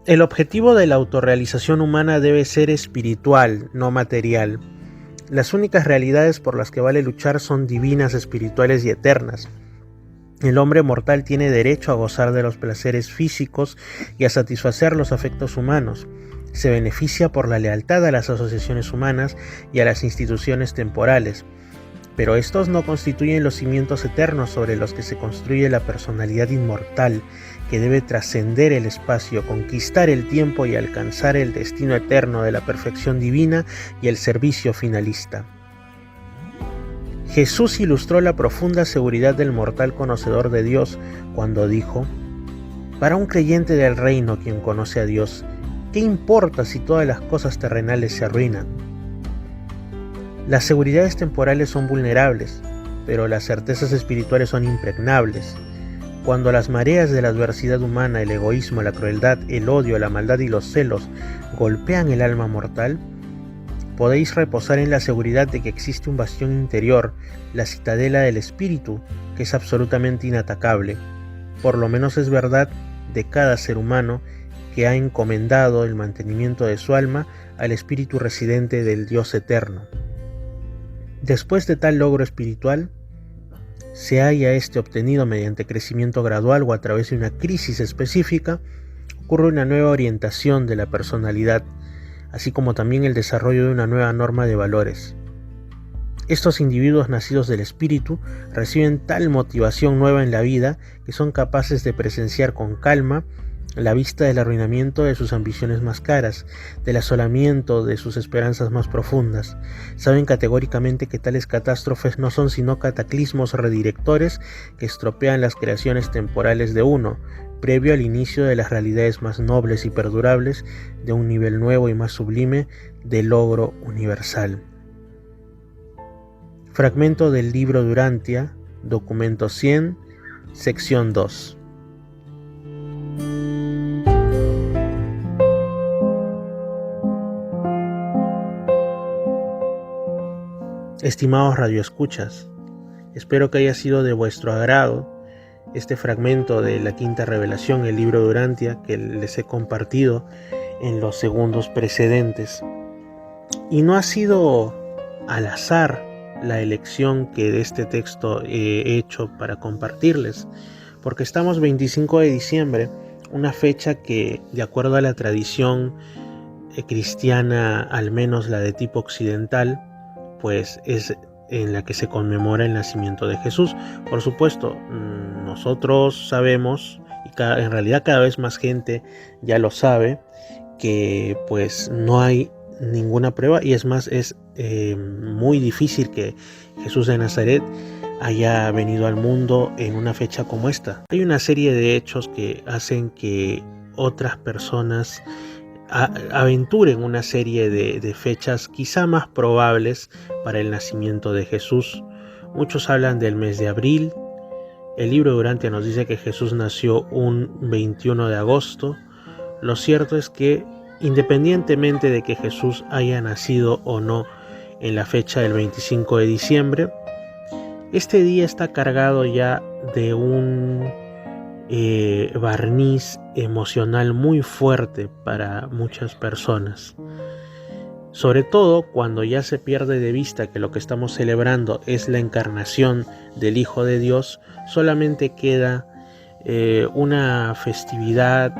El objetivo de la autorrealización humana debe ser espiritual, no material. Las únicas realidades por las que vale luchar son divinas, espirituales y eternas. El hombre mortal tiene derecho a gozar de los placeres físicos y a satisfacer los afectos humanos. Se beneficia por la lealtad a las asociaciones humanas y a las instituciones temporales, pero estos no constituyen los cimientos eternos sobre los que se construye la personalidad inmortal, que debe trascender el espacio, conquistar el tiempo y alcanzar el destino eterno de la perfección divina y el servicio finalista. Jesús ilustró la profunda seguridad del mortal conocedor de Dios cuando dijo: para un creyente del reino quien conoce a Dios, ¿qué importa si todas las cosas terrenales se arruinan? Las seguridades temporales son vulnerables, pero las certezas espirituales son impregnables. Cuando las mareas de la adversidad humana, el egoísmo, la crueldad, el odio, la maldad y los celos golpean el alma mortal, podéis reposar en la seguridad de que existe un bastión interior, la citadela del espíritu, que es absolutamente inatacable. Por lo menos es verdad de cada ser humano que ha encomendado el mantenimiento de su alma al espíritu residente del Dios eterno. Después de tal logro espiritual, se haya este obtenido mediante crecimiento gradual o a través de una crisis específica, ocurre una nueva orientación de la personalidad, así como también el desarrollo de una nueva norma de valores. Estos individuos nacidos del espíritu reciben tal motivación nueva en la vida que son capaces de presenciar con calma la vista del arruinamiento de sus ambiciones más caras, del asolamiento de sus esperanzas más profundas. Saben categóricamente que tales catástrofes no son sino cataclismos redirectores que estropean las creaciones temporales de uno, previo al inicio de las realidades más nobles y perdurables de un nivel nuevo y más sublime de logro universal. Fragmento del libro Durantia, documento 100, sección 2. Estimados radioescuchas, espero que haya sido de vuestro agrado este fragmento de la quinta revelación, el libro Durantia, que les he compartido en los segundos precedentes. Y no ha sido al azar la elección que de este texto he hecho para compartirles, porque estamos 25 de diciembre, una fecha que, de acuerdo a la tradición cristiana, al menos la de tipo occidental, pues es en la que se conmemora el nacimiento de Jesús. Por supuesto, nosotros sabemos, y en realidad cada vez más gente ya lo sabe, que pues no hay ninguna prueba, y es más, es muy difícil que Jesús de Nazaret haya venido al mundo en una fecha como esta. Hay una serie de hechos que hacen que otras personas aventuren una serie de fechas quizá más probables para el nacimiento de Jesús. Muchos hablan del mes de abril. El libro Durantia nos dice que Jesús nació un 21 de agosto. Lo cierto es que, independientemente de que Jesús haya nacido o no en la fecha del 25 de diciembre, este día está cargado ya de un barniz emocional muy fuerte para muchas personas, sobre todo cuando ya se pierde de vista que lo que estamos celebrando es la encarnación del Hijo de Dios. Solamente queda una festividad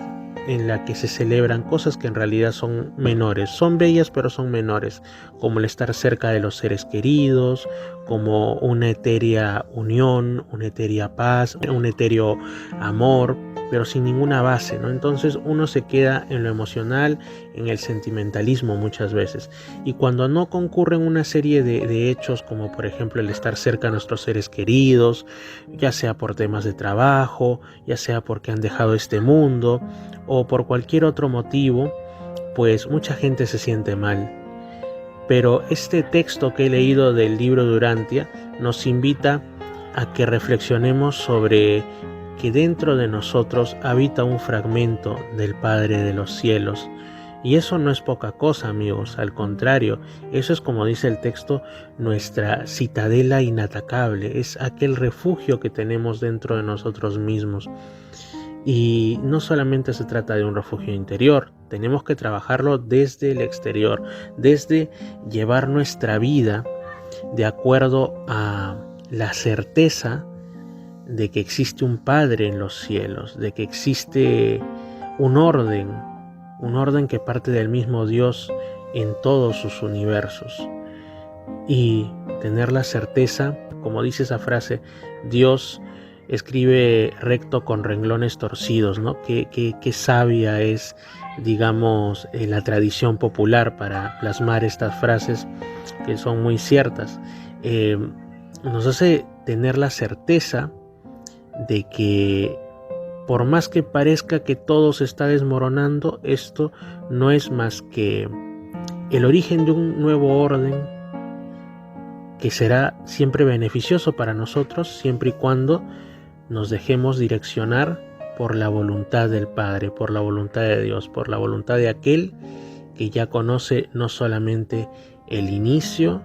en la que se celebran cosas que en realidad son menores, son bellas pero son menores, como el estar cerca de los seres queridos, como una etérea unión, una etérea paz, un etéreo amor, pero sin ninguna base, ¿no? Entonces uno se queda en lo emocional, en el sentimentalismo muchas veces, y cuando no concurren una serie de hechos, como por ejemplo el estar cerca a nuestros seres queridos, ya sea por temas de trabajo, ya sea porque han dejado este mundo, o por cualquier otro motivo, pues mucha gente se siente mal. Pero este texto que he leído del libro Durantia nos invita a que reflexionemos sobre que dentro de nosotros habita un fragmento del Padre de los cielos. Y eso no es poca cosa, amigos, al contrario, eso es, como dice el texto, nuestra citadela inatacable, es aquel refugio que tenemos dentro de nosotros mismos. Y no solamente se trata de un refugio interior, tenemos que trabajarlo desde el exterior, desde llevar nuestra vida de acuerdo a la certeza de que existe un Padre en los cielos, de que existe un orden que parte del mismo Dios en todos sus universos. Y tener la certeza, como dice esa frase, Dios escribe recto con renglones torcidos, ¿no? Qué sabia es, digamos, la tradición popular para plasmar estas frases que son muy ciertas. Nos hace tener la certeza de que por más que parezca que todo se está desmoronando, esto no es más que el origen de un nuevo orden que será siempre beneficioso para nosotros, siempre y cuando nos dejemos direccionar por la voluntad del Padre, por la voluntad de Dios, por la voluntad de aquel que ya conoce no solamente el inicio,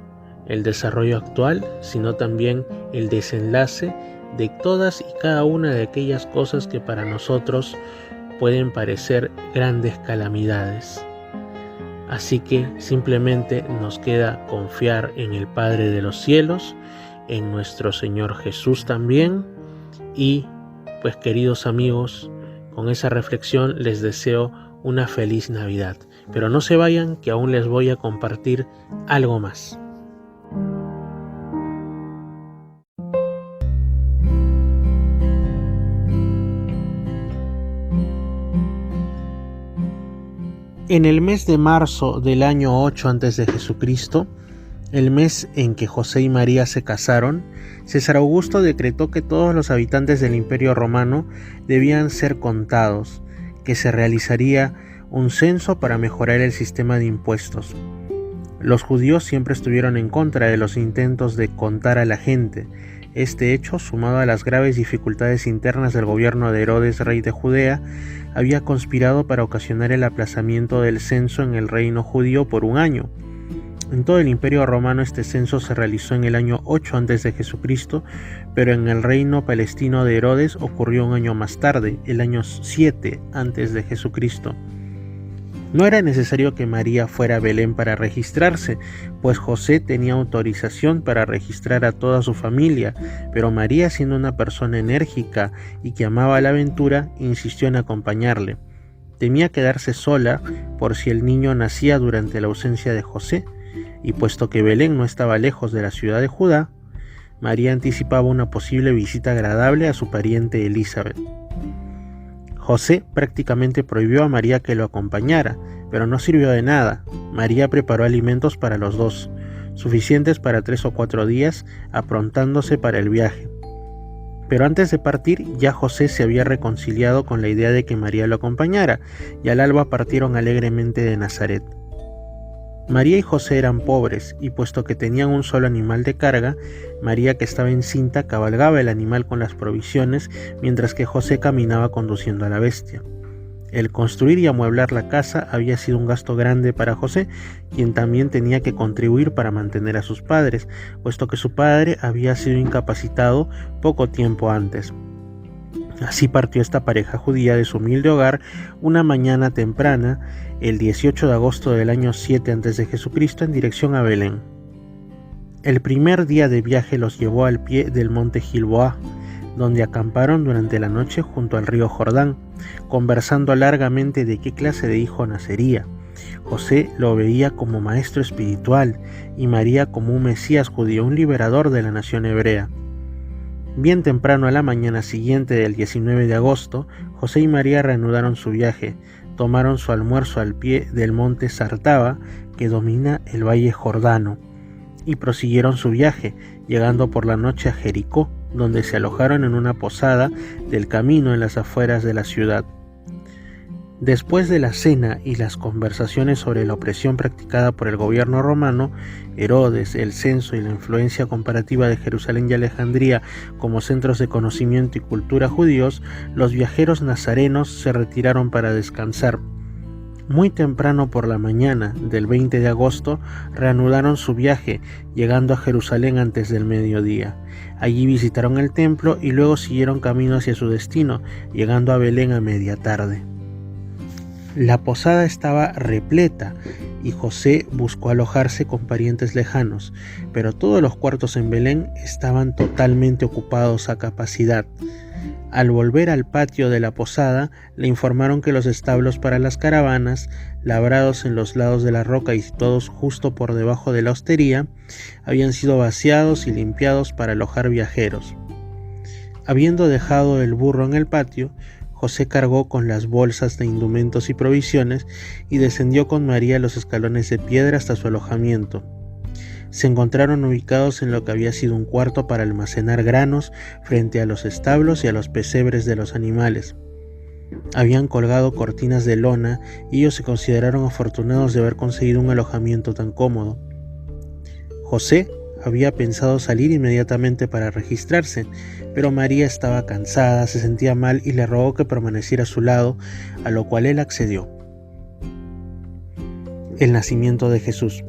el desarrollo actual, sino también el desenlace de todas y cada una de aquellas cosas que para nosotros pueden parecer grandes calamidades. Así que simplemente nos queda confiar en el Padre de los cielos, en nuestro Señor Jesús también. Y pues, queridos amigos, con esa reflexión les deseo una feliz Navidad. Pero no se vayan, que aún les voy a compartir algo más. En el mes de marzo del año 8 a.C., el mes en que José y María se casaron, César Augusto decretó que todos los habitantes del Imperio Romano debían ser contados, que se realizaría un censo para mejorar el sistema de impuestos. Los judíos siempre estuvieron en contra de los intentos de contar a la gente. Este hecho, sumado a las graves dificultades internas del gobierno de Herodes, rey de Judea, había conspirado para ocasionar el aplazamiento del censo en el reino judío por un año. En todo el Imperio Romano este censo se realizó en el año 8 a.C., pero en el reino palestino de Herodes ocurrió un año más tarde, el año 7 a.C. No era necesario que María fuera a Belén para registrarse, pues José tenía autorización para registrar a toda su familia, pero María, siendo una persona enérgica y que amaba la aventura, insistió en acompañarle. Temía quedarse sola por si el niño nacía durante la ausencia de José, y puesto que Belén no estaba lejos de la ciudad de Judá, María anticipaba una posible visita agradable a su pariente Elizabeth. José prácticamente prohibió a María que lo acompañara, pero no sirvió de nada. María preparó alimentos para los dos, suficientes para 3 o 4 días, aprontándose para el viaje. Pero antes de partir, ya José se había reconciliado con la idea de que María lo acompañara, y al alba partieron alegremente de Nazaret. María y José eran pobres, y puesto que tenían un solo animal de carga, María, que estaba encinta, cabalgaba el animal con las provisiones, mientras que José caminaba conduciendo a la bestia. El construir y amueblar la casa había sido un gasto grande para José, quien también tenía que contribuir para mantener a sus padres, puesto que su padre había sido incapacitado poco tiempo antes. Así partió esta pareja judía de su humilde hogar una mañana temprana, el 18 de agosto del año 7 a.C., en dirección a Belén. El primer día de viaje los llevó al pie del monte Gilboá, donde acamparon durante la noche junto al río Jordán, conversando largamente de qué clase de hijo nacería. José lo veía como maestro espiritual y María como un Mesías judío, un liberador de la nación hebrea. Bien temprano a la mañana siguiente del 19 de agosto, José y María reanudaron su viaje, tomaron su almuerzo al pie del monte Sartaba, que domina el valle Jordano, y prosiguieron su viaje, llegando por la noche a Jericó, donde se alojaron en una posada del camino en las afueras de la ciudad. Después de la cena y las conversaciones sobre la opresión practicada por el gobierno romano, Herodes, el censo y la influencia comparativa de Jerusalén y Alejandría como centros de conocimiento y cultura judíos, los viajeros nazarenos se retiraron para descansar. Muy temprano por la mañana del 20 de agosto reanudaron su viaje, llegando a Jerusalén antes del mediodía. Allí visitaron el templo y luego siguieron camino hacia su destino, llegando a Belén a media tarde. La posada estaba repleta y José buscó alojarse con parientes lejanos, pero todos los cuartos en Belén estaban totalmente ocupados a capacidad. Al volver al patio de la posada, le informaron que los establos para las caravanas, labrados en los lados de la roca y situados justo por debajo de la hostería, habían sido vaciados y limpiados para alojar viajeros. Habiendo dejado el burro en el patio, José cargó con las bolsas de indumentos y provisiones y descendió con María los escalones de piedra hasta su alojamiento. Se encontraron ubicados en lo que había sido un cuarto para almacenar granos frente a los establos y a los pesebres de los animales. Habían colgado cortinas de lona y ellos se consideraron afortunados de haber conseguido un alojamiento tan cómodo. José había pensado salir inmediatamente para registrarse, pero María estaba cansada, se sentía mal y le rogó que permaneciera a su lado, a lo cual él accedió. El nacimiento de Jesús.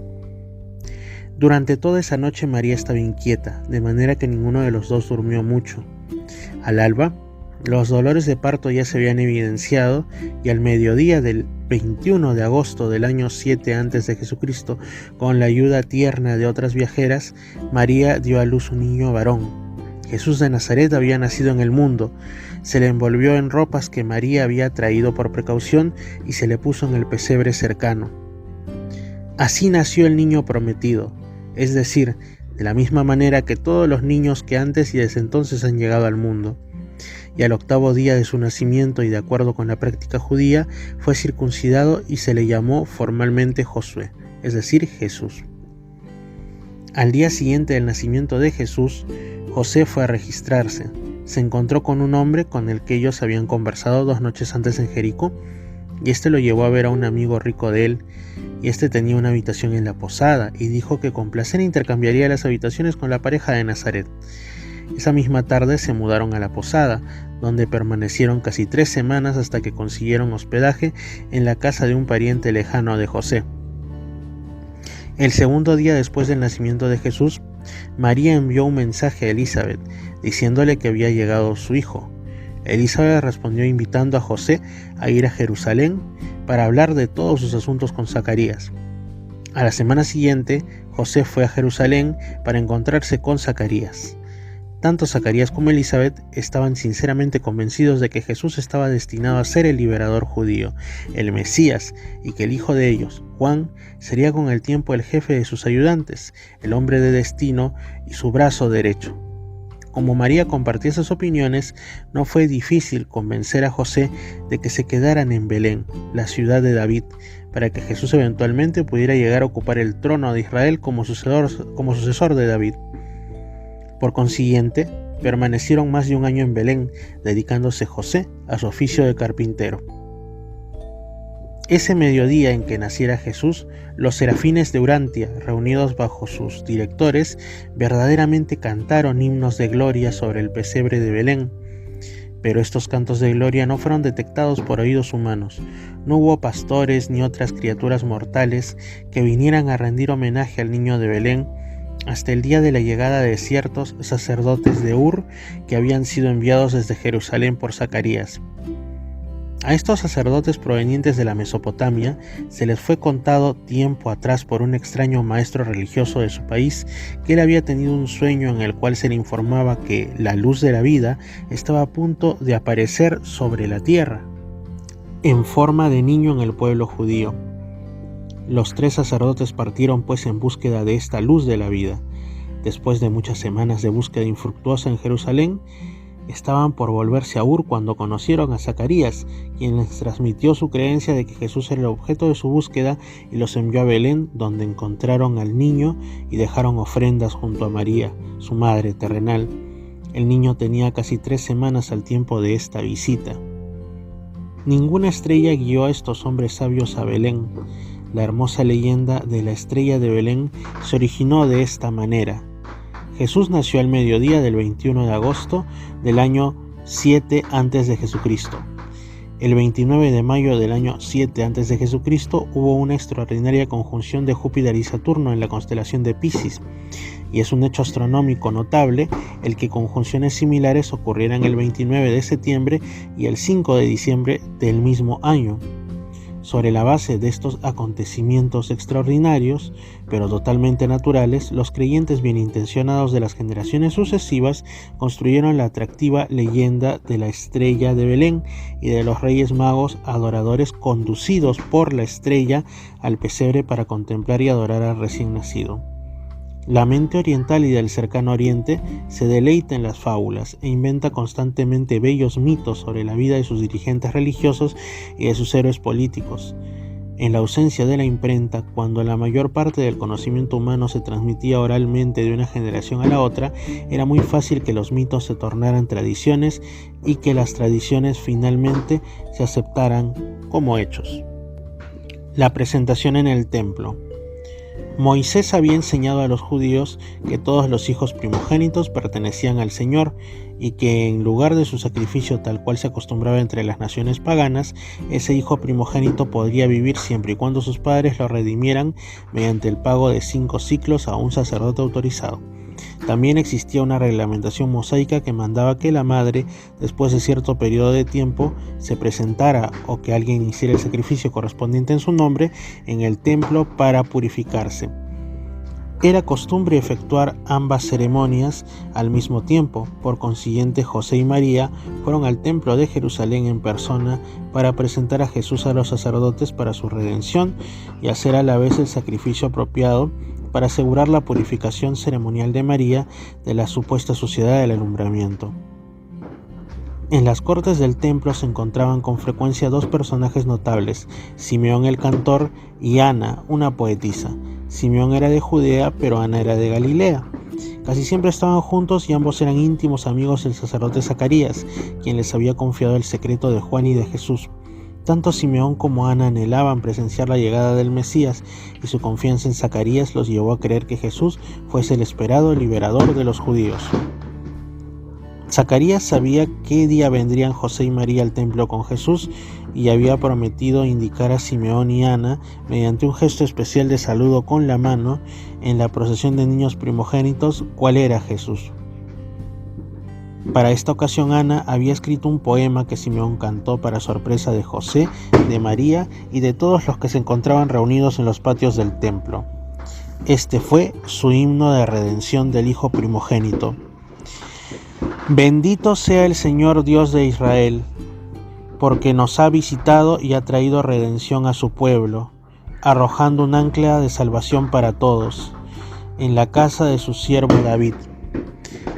Durante toda esa noche María estaba inquieta, de manera que ninguno de los dos durmió mucho. Al alba, los dolores de parto ya se habían evidenciado y al mediodía del 21 de agosto del año 7 a.C., con la ayuda tierna de otras viajeras, María dio a luz un niño varón. Jesús de Nazaret había nacido en el mundo. Se le envolvió en ropas que María había traído por precaución y se le puso en el pesebre cercano. Así nació el niño prometido, es decir, de la misma manera que todos los niños que antes y desde entonces han llegado al mundo. Y al 8º día de su nacimiento y de acuerdo con la práctica judía, fue circuncidado y se le llamó formalmente Josué, es decir, Jesús. Al día siguiente del nacimiento de Jesús, José fue a registrarse. Se encontró con un hombre con el que ellos habían conversado 2 noches antes en Jericó, y este lo llevó a ver a un amigo rico de él, y este tenía una habitación en la posada, y dijo que con placer intercambiaría las habitaciones con la pareja de Nazaret. Esa misma tarde se mudaron a la posada, donde permanecieron casi 3 semanas hasta que consiguieron hospedaje en la casa de un pariente lejano de José. El 2º día después del nacimiento de Jesús, María envió un mensaje a Elizabeth, diciéndole que había llegado su hijo. Elizabeth respondió invitando a José a ir a Jerusalén para hablar de todos sus asuntos con Zacarías. A la semana siguiente, José fue a Jerusalén para encontrarse con Zacarías. Tanto Zacarías como Elizabeth estaban sinceramente convencidos de que Jesús estaba destinado a ser el liberador judío, el Mesías, y que el hijo de ellos, Juan, sería con el tiempo el jefe de sus ayudantes, el hombre de destino y su brazo derecho. Como María compartía esas opiniones, no fue difícil convencer a José de que se quedaran en Belén, la ciudad de David, para que Jesús eventualmente pudiera llegar a ocupar el trono de Israel como sucesor de David. Por consiguiente, permanecieron más de 1 año en Belén, dedicándose José a su oficio de carpintero. Ese mediodía en que naciera Jesús, los serafines de Urantia, reunidos bajo sus directores, verdaderamente cantaron himnos de gloria sobre el pesebre de Belén. Pero estos cantos de gloria no fueron detectados por oídos humanos. No hubo pastores ni otras criaturas mortales que vinieran a rendir homenaje al niño de Belén hasta el día de la llegada de ciertos sacerdotes de Ur que habían sido enviados desde Jerusalén por Zacarías. A estos sacerdotes provenientes de la Mesopotamia se les fue contado tiempo atrás por un extraño maestro religioso de su país que él había tenido un sueño en el cual se le informaba que la luz de la vida estaba a punto de aparecer sobre la tierra, en forma de niño en el pueblo judío. Los 3 sacerdotes partieron pues en búsqueda de esta luz de la vida. Después de muchas semanas de búsqueda infructuosa en Jerusalén, estaban por volverse a Ur cuando conocieron a Zacarías, quien les transmitió su creencia de que Jesús era el objeto de su búsqueda y los envió a Belén, donde encontraron al niño y dejaron ofrendas junto a María, su madre terrenal. El niño tenía casi 3 semanas al tiempo de esta visita. Ninguna estrella guió a estos hombres sabios a Belén. La hermosa leyenda de la estrella de Belén se originó de esta manera. Jesús nació al mediodía del 21 de agosto del año 7 a.C. El 29 de mayo del año 7 a.C. hubo una extraordinaria conjunción de Júpiter y Saturno en la constelación de Piscis, y es un hecho astronómico notable el que conjunciones similares ocurrieran el 29 de septiembre y el 5 de diciembre del mismo año. Sobre la base de estos acontecimientos extraordinarios, pero totalmente naturales, los creyentes bien intencionados de las generaciones sucesivas construyeron la atractiva leyenda de la estrella de Belén y de los Reyes Magos adoradores conducidos por la estrella al pesebre para contemplar y adorar al recién nacido. La mente oriental y del cercano oriente se deleita en las fábulas e inventa constantemente bellos mitos sobre la vida de sus dirigentes religiosos y de sus héroes políticos. En la ausencia de la imprenta, cuando la mayor parte del conocimiento humano se transmitía oralmente de una generación a la otra, era muy fácil que los mitos se tornaran tradiciones y que las tradiciones finalmente se aceptaran como hechos. La presentación en el templo. Moisés había enseñado a los judíos que todos los hijos primogénitos pertenecían al Señor y que en lugar de su sacrificio tal cual se acostumbraba entre las naciones paganas, ese hijo primogénito podría vivir siempre y cuando sus padres lo redimieran mediante el pago de 5 siclos a un sacerdote autorizado. También existía una reglamentación mosaica que mandaba que la madre, después de cierto periodo de tiempo, se presentara o que alguien hiciera el sacrificio correspondiente en su nombre en el templo para purificarse. Era costumbre efectuar ambas ceremonias al mismo tiempo. Por consiguiente, José y María fueron al templo de Jerusalén en persona para presentar a Jesús a los sacerdotes para su redención y hacer a la vez el sacrificio apropiado para asegurar la purificación ceremonial de María de la supuesta suciedad del alumbramiento. En las cortes del templo se encontraban con frecuencia 2 personajes notables, Simeón el cantor y Ana, una poetisa. Simeón era de Judea, pero Ana era de Galilea. Casi siempre estaban juntos y ambos eran íntimos amigos del sacerdote Zacarías, quien les había confiado el secreto de Juan y de Jesús. Tanto Simeón como Ana anhelaban presenciar la llegada del Mesías, y su confianza en Zacarías los llevó a creer que Jesús fuese el esperado liberador de los judíos. Zacarías sabía qué día vendrían José y María al templo con Jesús y había prometido indicar a Simeón y Ana, mediante un gesto especial de saludo con la mano, en la procesión de niños primogénitos, cuál era Jesús. Para esta ocasión Ana había escrito un poema que Simeón cantó para sorpresa de José, de María y de todos los que se encontraban reunidos en los patios del templo. Este fue su himno de redención del Hijo primogénito. Bendito sea el Señor Dios de Israel, porque nos ha visitado y ha traído redención a su pueblo, arrojando un ancla de salvación para todos, en la casa de su siervo David.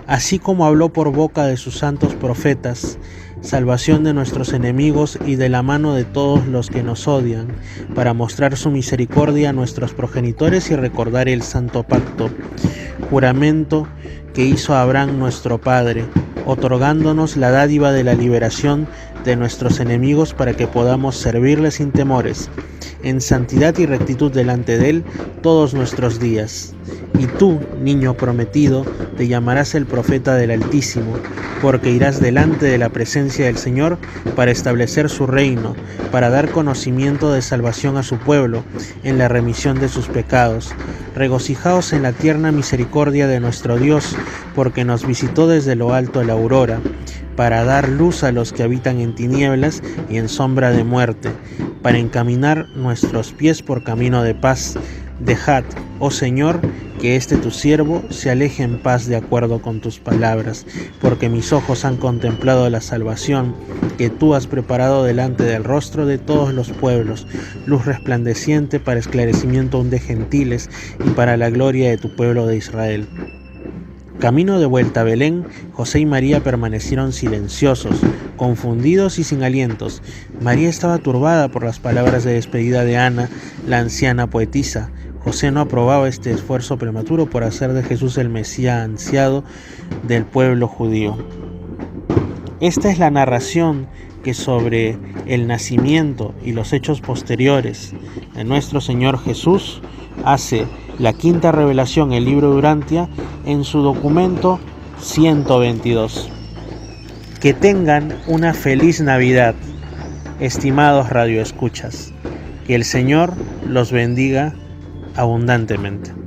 Así como habló por boca de sus santos profetas, salvación de nuestros enemigos y de la mano de todos los que nos odian, para mostrar su misericordia a nuestros progenitores y recordar el santo pacto, juramento que hizo Abraham nuestro padre, otorgándonos la dádiva de la liberación de nuestros enemigos para que podamos servirle sin temores, en santidad y rectitud delante de él todos nuestros días. Y tú, niño prometido, te llamarás el profeta del Altísimo, porque irás delante de la presencia del Señor para establecer su reino, para dar conocimiento de salvación a su pueblo, en la remisión de sus pecados. Regocijaos en la tierna misericordia de nuestro Dios, porque nos visitó desde lo alto la aurora, para dar luz a los que habitan en tinieblas y en sombra de muerte, para encaminar nuestros pies por camino de paz. Dejad, oh Señor, que este tu siervo se aleje en paz de acuerdo con tus palabras, porque mis ojos han contemplado la salvación que tú has preparado delante del rostro de todos los pueblos, luz resplandeciente para esclarecimiento aún de gentiles y para la gloria de tu pueblo de Israel. Camino de vuelta a Belén, José y María permanecieron silenciosos, confundidos y sin alientos. María estaba turbada por las palabras de despedida de Ana, la anciana poetisa. José no aprobaba este esfuerzo prematuro por hacer de Jesús el Mesías ansiado del pueblo judío. Esta es la narración que sobre el nacimiento y los hechos posteriores de nuestro Señor Jesús hace la quinta revelación, el libro de Urantia, en su documento 122. Que tengan una feliz Navidad. estimados radioescuchas. Que el Señor los bendiga abundantemente.